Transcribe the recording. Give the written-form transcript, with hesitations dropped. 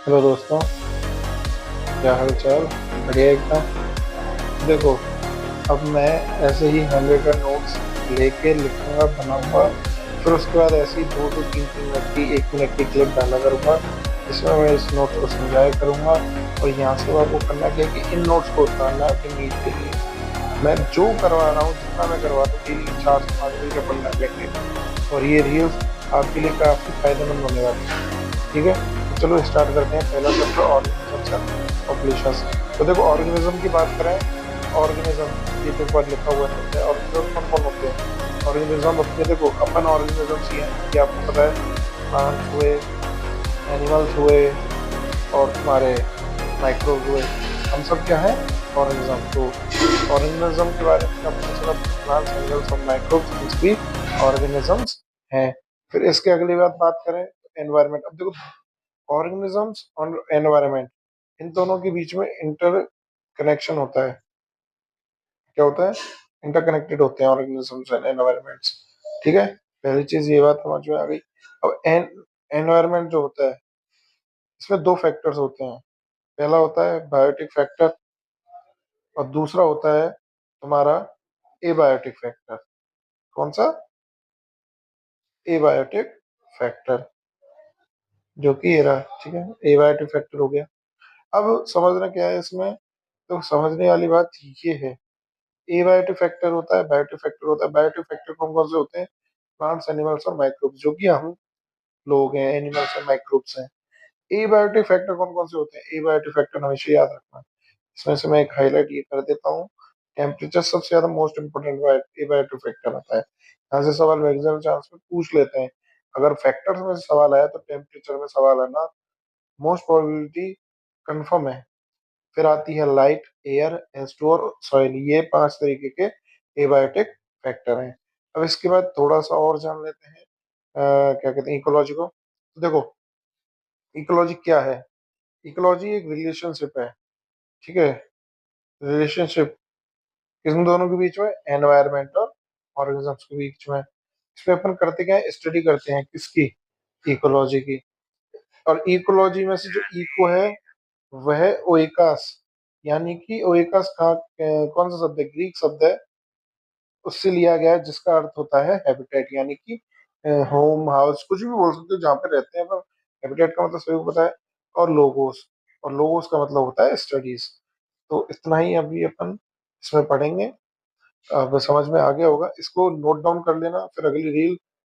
Hello दोस्तों, क्या हाल चाल। बढ़िया एकदम। देखो, अब मैं ऐसे ही हैंड रिटन नोट्स लेके लिखूंगा, बनाऊंगा। फिर उसके बाद ऐसे ही 2 2 3 3 मिनट की 1 मिनट की क्लिप डाला करूंगा, जिसमें मैं इस नोट्स को समझाया करूंगा। और यहाँ से आपको करना क्या है कि इन नोट्स को उतारना है अपनी नीड के लिए। मैं जो करवा रहा हूँ, जितना मैं करवा रहा हूँ, डेली 4 से 5 मिनट का अपन डालेंगे। और ये रील्स आपके लिए काफी फायदेमंद होने वाली है। ठीक है, तो चलो स्टार्ट करते हैं। पहला चैप्टर, ऑर्गेनिजम्स एंड पॉपुलेशंस। तो देखो, ऑर्गेनिज्म की बात करें, ऑर्गेनिज्म ये तो ऊपर लिखा हुआ है। ऑर्गेनिज्म कौन कौन होते हैं? ऑर्गेनिज्म अपने, देखो अपन ऑर्गेनिजम्स ही हैं, ये आपको पता है। प्लांट्स हुए, एनिमल्स हुए, और तुम्हारे माइक्रोब्स हुए। हम सब क्या है? ऑर्गेनिज्म। तो ऑर्गेनिज्म के बारे में क्या पता चला? प्लांट्स, एनिमल्स और माइक्रोब्स भी ऑर्गेनिजम्स हैं। फिर इसके अगली बात करें, एनवायरमेंट। अब देखो, ऑर्गेनिजम्स और एनवायरमेंट, इन दोनों के बीच में इंटर कनेक्शन होता है। क्या होता है? इंटरकनेक्टेड होते हैं ऑर्गेनिजम्स एंड एनवायरमेंट्स। ठीक है, पहली चीज ये बात समझ में आ गई। अब एनवायरमेंट जो होता है, इसमें दो फैक्टर्स होते हैं। पहला होता है बायोटिक फैक्टर, और दूसरा होता है तुम्हारा एबायोटिक फैक्टर। कौन सा? एबायोटिक फैक्टर, जो कि ये रहा। ठीक है, एबायोटिक फैक्टर हो गया। अब समझना क्या है इसमें, तो समझने वाली बात ये है। एबायोटिक फैक्टर होता है, बायोटिक फैक्टर होता है। बायोटिक फैक्टर कौन कौन से होते हैं? प्लांट्स, एनिमल्स और माइक्रोब्स, जो कि हम लोग हैं, एनिमल्स और माइक्रोब्स हैं। एबायोटिक फैक्टर कौन कौन से होते हैं? एबायोटिक फैक्टर हमेशा याद रखना। इसमें से मैं एक हाईलाइट ये कर देता हूँ। टेम्परेचर सबसे ज्यादा मोस्ट इम्पोर्टेंट एबायोटिक फैक्टर आता है। यहाँ से सवाल एग्जाम चांस में पूछ लेते हैं। अगर फैक्टर्स में से सवाल आया तो टेम्परेचर में सवाल आना मोस्ट प्रोबेबिलिटी कंफर्म है। फिर आती है लाइट, एयर, एच2 और सॉइल। ये 5 तरीके के एबायोटिक फैक्टर हैं। अब इसके बाद थोड़ा सा और जान लेते हैं, क्या कहते हैं, इकोलॉजी को। तो देखो, इकोलॉजी क्या है? इकोलॉजी एक रिलेशनशिप है। ठीक है, रिलेशनशिप इन दोनों के बीच में, एनवायरमेंट और ऑर्गेनिजम्स के बीच में। इसमें अपन करते क्या है? स्टडी करते हैं किसकी? इकोलॉजी की। और इकोलॉजी में से जो इको है, वह ओएकास, यानी कि ओएकास कौन सा शब्द है? ग्रीक शब्द है, उससे लिया गया है, जिसका अर्थ होता है हैबिटेट, यानी कि होम, हाउस, कुछ भी बोल सकते हो जहाँ पे रहते हैं। पर हैबिटेट का मतलब सभी को पता है। और लोगोस, और लोगोस का मतलब होता है स्टडीज। तो इतना ही अभी अपन इसमें पढ़ेंगे। अब समझ में आ गया होगा, इसको नोट डाउन कर लेना, फिर अगली रील